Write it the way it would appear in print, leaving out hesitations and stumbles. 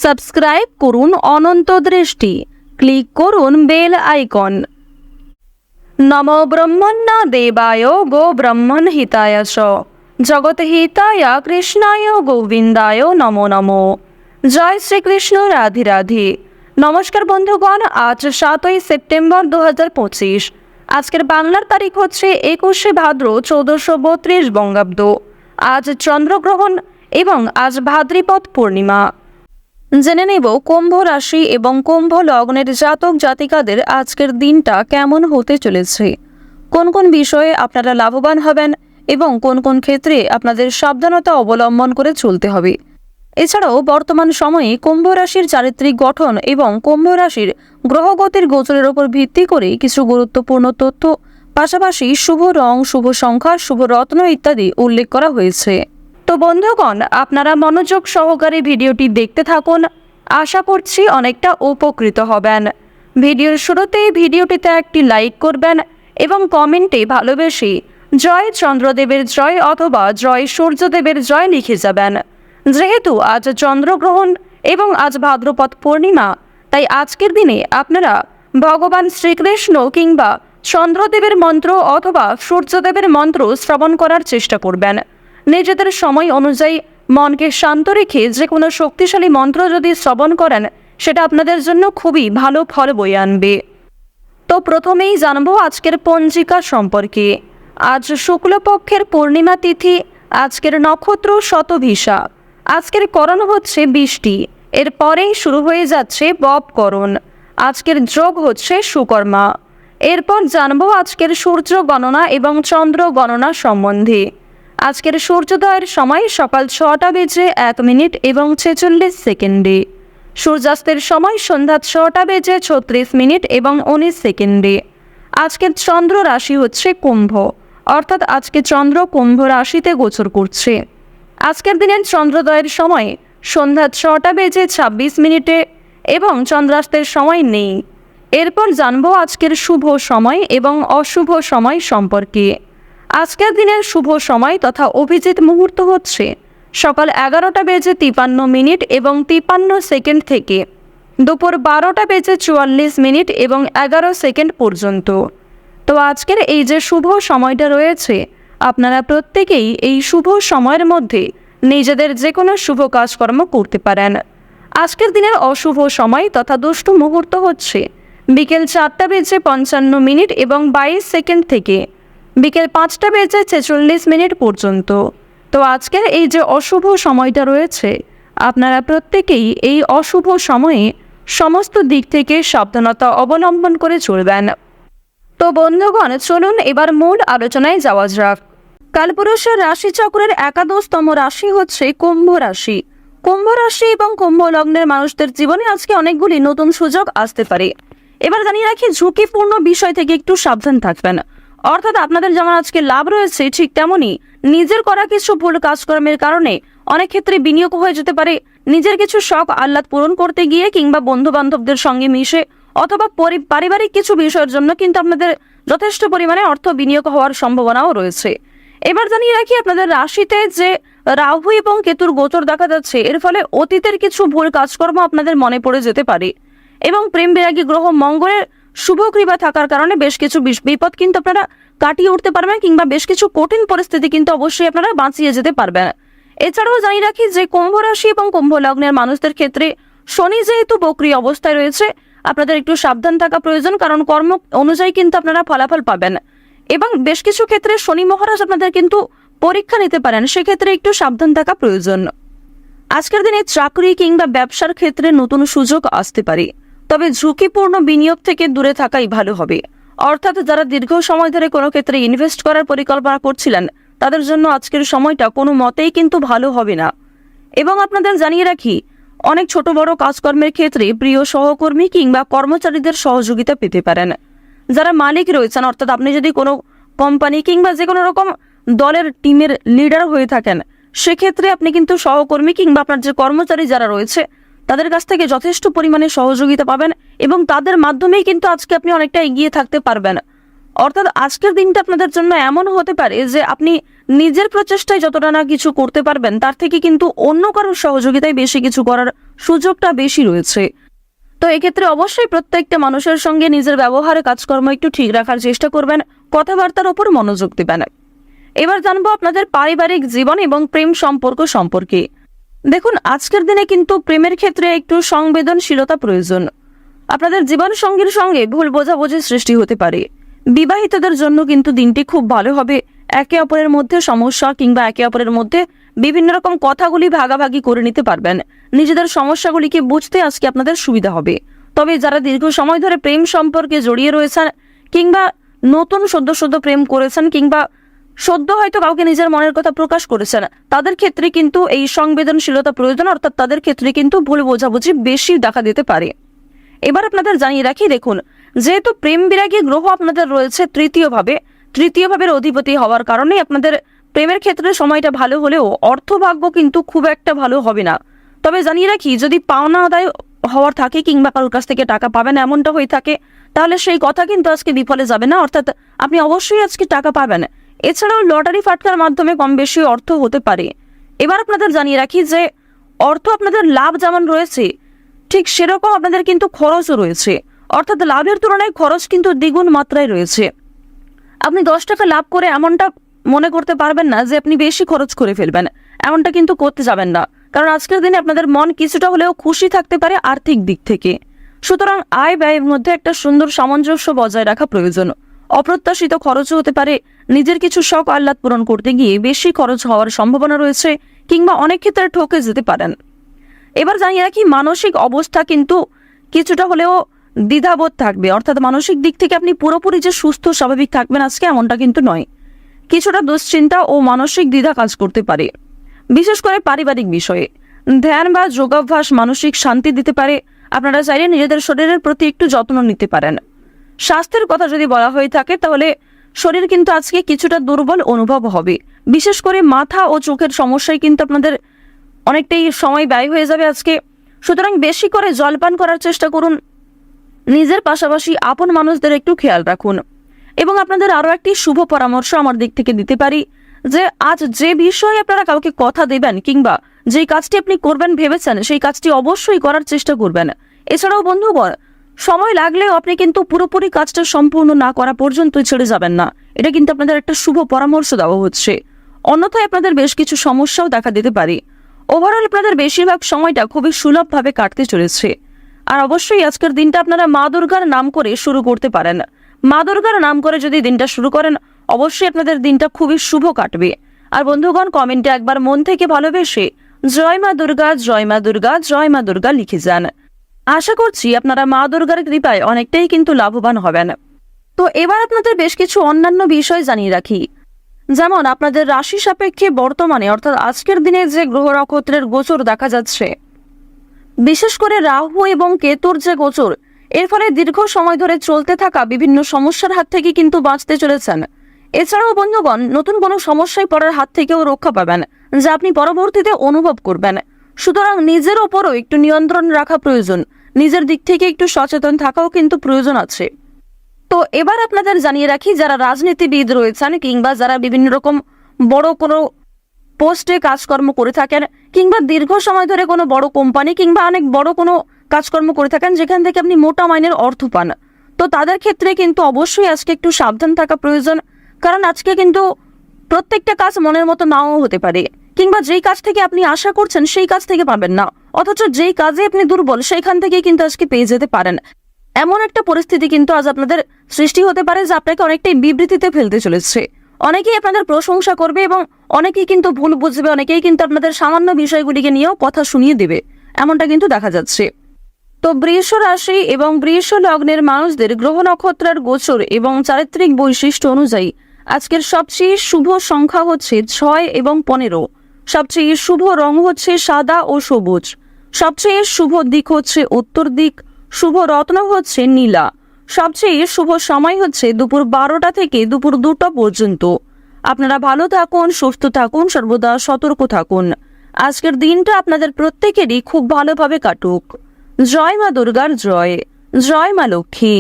Subscribe করুন অনন্ত দৃষ্টি, click করুন বেল আইকন। নমো ব্রহ্মণ্য দেবায় গো ব্রহ্মণ হিতায় চ, জগৎ হিতায় কৃষ্ণায় গোবিন্দায় নমো নমো। জয় শ্রীকৃষ্ণ, রাধে রাধে। নমস্কার বন্ধুগণ, আজ 7ই সেপ্টেম্বর 2025। আজকের বাংলার তারিখ হচ্ছে 21শে ভাদ্র 1432 বঙ্গাব্দ। আজ চন্দ্রগ্রহণ এবং আজ ভাদ্রপদ পূর্ণিমা। জেনে নেব কুম্ভ রাশি এবং কুম্ভ লগ্নের জাতক জাতিকাদের আজকের দিনটা কেমন হতে চলেছে, কোন কোন বিষয়ে আপনারা লাভবান হবেন এবং কোন কোন ক্ষেত্রে আপনাদের সাবধানতা অবলম্বন করে চলতে হবে। এছাড়াও বর্তমান সময়ে কুম্ভ রাশির চারিত্রিক গঠন এবং কুম্ভ রাশির গ্রহগতির গোচরের উপর ভিত্তি করে কিছু গুরুত্বপূর্ণ তথ্য, পাশাপাশি শুভ রং, শুভ সংখ্যা, শুভ রত্ন ইত্যাদি উল্লেখ করা হয়েছে। তো বন্ধুগণ, আপনারা মনোযোগ সহকারে ভিডিওটি দেখতে থাকুন, আশা করছি অনেকটা উপকৃত হবেন। ভিডিওর শুরুতেই ভিডিওটিতে একটি লাইক করবেন এবং কমেন্টে ভালোবেসে জয় চন্দ্রদেবের জয় অথবা জয় সূর্যদেবের জয় লিখে যাবেন। যেহেতু আজ চন্দ্রগ্রহণ এবং আজ ভাদ্রপদ পূর্ণিমা, তাই আজকের দিনে আপনারা ভগবান শ্রীকৃষ্ণ কিংবা চন্দ্রদেবের মন্ত্র অথবা সূর্যদেবের মন্ত্র শ্রবণ করার চেষ্টা করবেন। নিজেদের সময় অনুযায়ী মনকে শান্ত রেখে যে কোনো শক্তিশালী মন্ত্র যদি শ্রবণ করেন, সেটা আপনাদের জন্য খুবই ভালো ফল বয়ে আনবে। তো প্রথমেই জানবো আজকের পঞ্জিকা সম্পর্কে। আজ শুক্লপক্ষের পূর্ণিমা তিথি, আজকের নক্ষত্র শতভিষা, আজকের করণ হচ্ছে বৃষ্টি, এরপরেই শুরু হয়ে যাচ্ছে ববকরণ, আজকের যোগ হচ্ছে সুকর্মা। এরপর জানবো আজকের সূর্য গণনা এবং চন্দ্র গণনা সম্বন্ধে। আজকের সূর্যোদয়ের সময় সকাল 6:01 এবং 46 সেকেন্ডে, সূর্যাস্তের সময় সন্ধ্যা 6:36 এবং 19 সেকেন্ডে। আজকের চন্দ্র রাশি হচ্ছে কুম্ভ, অর্থাৎ আজকে চন্দ্র কুম্ভ রাশিতে গোচর করছে। আজকের দিনের চন্দ্রোদয়ের সময় সন্ধ্যা 6:26 এবং চন্দ্রাস্তের সময় নেই। এরপর জানবো আজকের শুভ সময় এবং অশুভ সময় সম্পর্কে। আজকের দিনের শুভ সময় তথা অভিজিৎ মুহূর্ত হচ্ছে সকাল 11:53 এবং 53 সেকেন্ড থেকে দুপুর 12:44 এবং 11 সেকেন্ড পর্যন্ত। তো আজকের এই যে শুভ সময়টা রয়েছে, আপনারা প্রত্যেকেই এই শুভ সময়ের মধ্যে নিজেদের যে কোনো শুভ কাজকর্ম করতে পারেন। আজকের দিনের অশুভ সময় তথা দুষ্ট মুহূর্ত হচ্ছে বিকেল 4:55 এবং 22 সেকেন্ড থেকে বিকেল 5:46 পর্যন্ত। তো আজকের এই যে অশুভ সময়টা রয়েছে, আপনারা প্রত্যেকেই এই অশুভ সময়ে সমস্ত দিক থেকে সাবধানতা অবলম্বন করে চলবেন। তো বন্ধুগণ, চলুন এবার মূল আলোচনায় যাওয়া যাক। কালপুরুষের রাশিচক্রের একাদশতম রাশি হচ্ছে কুম্ভ রাশি। কুম্ভ রাশি এবং কুম্ভ লগ্নের মানুষদের জীবনে আজকে অনেকগুলি নতুন সুযোগ আসতে পারে। এবার জানিয়ে রাখি, ঝুঁকিপূর্ণ বিষয় থেকে একটু সাবধান থাকবেন। অর্থাৎ আপনাদের যেমন আজকে লাভ রয়েছে, ঠিক তেমনই নিজের করা কিছু ভুল কাজকর্মের কারণে অনেক ক্ষেত্রে বিনিয়োগ হয়ে যেতে পারে। নিজের কিছু শখ আহ্লাদ পূরণ করতে গিয়ে কিংবা বন্ধু বান্ধবদের সঙ্গে মিশে অথবা পারিবারিক কিছু বিষয়ের জন্য কিন্তু আপনাদের যথেষ্ট পরিমাণে অর্থ বিনিয়োগ হওয়ার সম্ভাবনাও রয়েছে। এবার জানিয়ে রাখি, আপনাদের রাশিতে যে রাহু এবং কেতুর গোচর দেখা যাচ্ছে, এর ফলে অতীতের কিছু ভুল কাজকর্ম আপনাদের মনে পড়ে যেতে পারে এবং প্রেম বিরাগী গ্রহ মঙ্গলের শুভ কৃপা থাকার কারণে বেশ কিছু বিপদ কিন্তু আপনারা কাটিয়ে উঠতে পারবেন কিংবা বেশ কিছু কঠিন পরিস্থিতি কিন্তু অবশ্যই আপনারা বাঁচিয়ে যেতে পারবেন। এছাড়াও জানিয়ে রাখি যে কুম্ভ রাশি এবং কুম্ভ লগ্নের মানুষদের ক্ষেত্রে শনি যেহেতু বক্রী অবস্থায় রয়েছে, আপনাদের একটু সাবধান থাকা প্রয়োজন, কারণ কর্ম অনুযায়ী কিন্তু আপনারা ফলাফল পাবেন এবং বেশ কিছু ক্ষেত্রে শনি মহারাজ আপনাদের কিন্তু পরীক্ষা নিতে পারেন, সেক্ষেত্রে একটু সাবধান থাকা প্রয়োজন। আজকের দিনে চাকরি কিংবা ব্যবসার ক্ষেত্রে নতুন সুযোগ আসতে পারে, তবে ঝুঁকিপূর্ণ বিনিয়োগ থেকে দূরে থাকাই ভালো হবে। অর্থাৎ যারা দীর্ঘ সময় ধরে কোনো ক্ষেত্রে ইনভেস্ট করার পরিকল্পনা করছিলেন, তাদের জন্য আজকের সময়টা কোনো মতেই কিন্তু ভালো হবে না। এবং আপনাদের জানিয়ে রাখি, অনেক ছোট বড় কাজকর্মের ক্ষেত্রে প্রিয় সহকর্মী কিংবা কর্মচারীদের সহযোগিতা পেতে পারেন। যারা মালিক রয়েছেন, অর্থাৎ আপনি যদি কোনো কোম্পানি কিংবা যে কোনো রকম দলের টিমের লিডার হয়ে থাকেন, সেক্ষেত্রে আপনি কিন্তু সহকর্মী কিংবা আপনার যে কর্মচারী যারা রয়েছে, তাদের কাছ থেকে যথেষ্ট পরিমাণে সহযোগিতা পাবেন এবং তাদের মাধ্যমেই কিন্তু আজকে আপনি অনেকটা এগিয়ে থাকতে পারবেন। অর্থাৎ আজকের দিনটা আপনাদের জন্য এমন হতে পারে যে আপনি নিজের প্রচেষ্টায় যতটা না কিছু করতে পারবেন, তার থেকে কিন্তু অন্য কারোর সহযোগিতায় বেশি কিছু করার সুযোগটা বেশি রয়েছে। তো এক্ষেত্রে অবশ্যই প্রত্যেকটা মানুষের সঙ্গে নিজের ব্যবহারে কাজকর্ম একটু ঠিক রাখার চেষ্টা করবেন, কথাবার্তার ওপর মনোযোগ দেবেন। এবার জানবো আপনাদের পারিবারিক জীবন এবং প্রেম সম্পর্ক সম্পর্কে। দেখুন, আজকের দিনে কিন্তু প্রেমের ক্ষেত্রে একটু সংবেদনশীলতা প্রয়োজন। আপনাদের জীবন সঙ্গীর সঙ্গে ভুল বোঝাবুঝির সৃষ্টি হতে পারে। বিবাহিতদের জন্য কিন্তু দিনটি খুব ভালো হবে। একে অপরের মধ্যে সমস্যা কিংবা একে অপরের মধ্যে বিভিন্ন রকম কথাগুলি ভাগাভাগি করে নিতে পারবেন। নিজেদের সমস্যাগুলিকে বুঝতে আজকে আপনাদের সুবিধা হবে। তবে যারা দীর্ঘ সময় ধরে প্রেম সম্পর্কে জড়িয়ে রয়েছেন কিংবা নতুন সদ্য প্রেম করেছেন কিংবা সদ্য হয়তো কাউকে নিজের মনের কথা প্রকাশ করেছেন, তাদের ক্ষেত্রে কিন্তু এই সংবেদনশীলতা প্রয়োজন, অর্থাৎ তাদের ক্ষেত্রে কিন্তু ভুল বোঝাবুঝি বেশি দেখা দিতে পারে। এবার আপনাদের জানিয়ে রাখি, দেখুন, যেহেতু প্রেম বিরাগী গ্রহ আপনাদের রয়েছে তৃতীয় ভাবের অধিপতি হওয়ার কারণে আপনাদের প্রেমের ক্ষেত্রে সময়টা ভালো হলেও অর্থভাগ্য কিন্তু খুব একটা ভালো হবে না। তবে জানিয়ে রাখি, যদি পাওনা আদায় হওয়ার থাকে কিংবা কারোর কাছ থেকে টাকা পাবেন এমনটা হয়ে থাকে, তাহলে সেই কথা কিন্তু আজকে বিফলে যাবে না, অর্থাৎ আপনি অবশ্যই আজকে টাকা পাবেন। এছাড়াও লটারি ফাটকার মাধ্যমে কম বেশি অর্থ হতে পারে। এবার আপনাদের জানিয়ে রাখি যে অর্থ আপনাদের লাভ যেমন রয়েছে, ঠিক সেরকম আপনাদের কিন্তু খরচও রয়েছে, অর্থাৎ লাভের তুলনায় খরচ কিন্তু দ্বিগুণ মাত্রায় রয়েছে। আপনি 10 টাকা লাভ করে এমনটা মনে করতে পারবেন না যে আপনি বেশি খরচ করে ফেলবেন, এমনটা কিন্তু করতে যাবেন না, কারণ আজকের দিনে আপনাদের মন কিছুটা হলেও খুশি থাকতে পারে আর্থিক দিক থেকে। সুতরাং আয় ব্যয়ের মধ্যে একটা সুন্দর সামঞ্জস্য বজায় রাখা প্রয়োজন। অপ্রত্যাশিত খরচও হতে পারে। নিজের কিছু শখ আহ্লাদ পূরণ করতে গিয়ে বেশি খরচ হওয়ার সম্ভাবনা রয়েছে কিংবা অনেক ক্ষেত্রে ঠকে যেতে পারেন। এবার জানিয়ে রাখি, মানসিক অবস্থা কিন্তু কিছুটা হলেও দ্বিধাবোধ থাকবে, অর্থাৎ মানসিক দিক থেকে আপনি পুরোপুরি যে সুস্থ স্বাভাবিক থাকবেন আজকে এমনটা কিন্তু নয়। কিছুটা দুশ্চিন্তা ও মানসিক দ্বিধা কাজ করতে পারে, বিশেষ করে পারিবারিক বিষয়ে। ধ্যান বা যোগাভ্যাস মানসিক শান্তি দিতে পারে। আপনারা চাইলে নিজেদের শরীরের প্রতি একটু যত্ন নিতে পারেন। স্বাস্থ্যের কথা যদি বলা হয়ে থাকে, তাহলে শরীর কিন্তু আজকে কিছুটা দুর্বল অনুভব হবে। বিশেষ করে মাথা ও চোখের সমস্যায় কিন্তু আপনাদের অনেকটাই সময় ব্যয় হয়ে যাবে আজকে। সুতরাং বেশি করে জলপান করার চেষ্টা করুন। নিজের পাশাপাশি আপন মানুষদের একটু খেয়াল রাখুন। এবং আপনাদের আরও একটি শুভ পরামর্শ আমার দিক থেকে দিতে পারি যে আজ যে বিষয়ে আপনারা কাউকে কথা দেবেন কিংবা যেই কাজটি আপনি করবেন ভেবেছেন, সেই কাজটি অবশ্যই করার চেষ্টা করবেন। এছাড়াও বন্ধুগণ, সময় লাগলেও আপনি কিন্তু পুরোপুরি কাজটা সম্পূর্ণ না করা পর্যন্ত ছেড়ে যাবেন না। এটা কিন্তু আপনাদের একটা শুভ পরামর্শ দেওয়া হচ্ছে। অন্যথায় আপনাদের বেশ কিছু সমস্যাও দেখা দিতে পারে। ওভারঅল আপনাদের বেশিরভাগ সময়টা খুবই সুলভভাবে কাটতে চলেছে। আর অবশ্যই আজকের দিনটা আপনারা মা দুর্গার নাম করে শুরু করতে পারেন। মা দুর্গার নাম করে যদি দিনটা শুরু করেন, অবশ্যই আপনাদের দিনটা খুবই শুভ কাটবে। আর বন্ধুগণ, কমেন্টে একবার মন থেকে ভালোবেসে জয় মা দুর্গা, জয় মা দুর্গা, জয় মা দুর্গা লিখে যান। আশা করছি আপনারা মা দুর্গার কৃপায় অনেকটাই কিন্তু লাভবান হবেন। তো এবার আপনাদের বেশ কিছু অন্যান্য বিষয় জানিয়ে রাখি। যেমন আপনাদের রাশি সাপেক্ষে বর্তমানে অর্থাৎ আজকের দিনে যে গ্রহ নক্ষত্রের গোচর দেখা যাচ্ছে, বিশেষ করে রাহু এবং কেতুর যে গোচর, এর ফলে দীর্ঘ সময় ধরে চলতে থাকা বিভিন্ন সমস্যার হাত থেকে কিন্তু বাঁচতে চলেছেন। এছাড়াও বন্ধুগণ, নতুন কোনো সমস্যায় পড়ার হাত থেকেও রক্ষা পাবেন, যা আপনি পরবর্তীতে অনুভব করবেন। সুতরাং নিজের ওপরও একটু নিয়ন্ত্রণ রাখা প্রয়োজন। নিজের দিক থেকে একটু সচেতন থাকাও কিন্তু প্রয়োজন আছে। তো এবার আপনাদের জানিয়ে রাখি, যারা রাজনীতিবিদ রয়েছেন কিংবা যারা বিভিন্ন রকম বড় কোনো পোস্টে কাজকর্ম করে থাকেন কিংবা দীর্ঘ সময় ধরে কোনো বড় কোম্পানি কিংবা অনেক বড় কোনো কাজকর্ম করে থাকেন যেখান থেকে আপনি মোটা মাইনের অর্থ পান, তো তাদের ক্ষেত্রে কিন্তু অবশ্যই আজকে একটু সাবধান থাকা প্রয়োজন। কারণ আজকে কিন্তু প্রত্যেকটা কাজ মনের মতো নাও হতে পারে, কিংবা যেই কাজ থেকে আপনি আশা করছেন সেই কাজ থেকে পাবেন না, অথচ যেই কাজে আপনি দুর্বল সেইখান থেকে কিন্তু আজকে পেয়ে যেতে পারেন। এমন একটা পরিস্থিতি কিন্তু আজ আপনাদের সৃষ্টি হতে পারে যা আপনাকে অনেকটাই বিবৃতিতে ফেলতে চলেছে। অনেকেই আপনাদের প্রশংসা করবে এবং অনেকেই কিন্তু ভুল বুঝবে, অনেকেই কিন্তু আপনাদের সামান্য বিষয়গুলিকে নিয়েও কথা শুনিয়ে দেবে, এমনটা কিন্তু দেখা যাচ্ছে। তো বৃষ রাশি এবং বৃষ লগ্নের মানুষদের গ্রহ নক্ষত্রের গোচর এবং চারিত্রিক বৈশিষ্ট্য অনুযায়ী আজকের সবচেয়ে শুভ সংখ্যা হচ্ছে 6 এবং 15। সবচেয়ে শুভ রং হচ্ছে সাদা ও সবুজ। সবচেয়ে শুভ দিক হচ্ছে উত্তর দিক। শুভ রত্ন হচ্ছে নীলা। সবচেয়ে শুভ সময় হচ্ছে দুপুর 12টা থেকে দুপুর 2টা পর্যন্ত। আপনারা ভালো থাকুন, সুস্থ থাকুন, সর্বদা সতর্ক থাকুন। আজকের দিনটা আপনাদের প্রত্যেকেরই খুব ভালোভাবে কাটুক। জয় মা দুর্গার জয়, জয় মা লক্ষ্মী।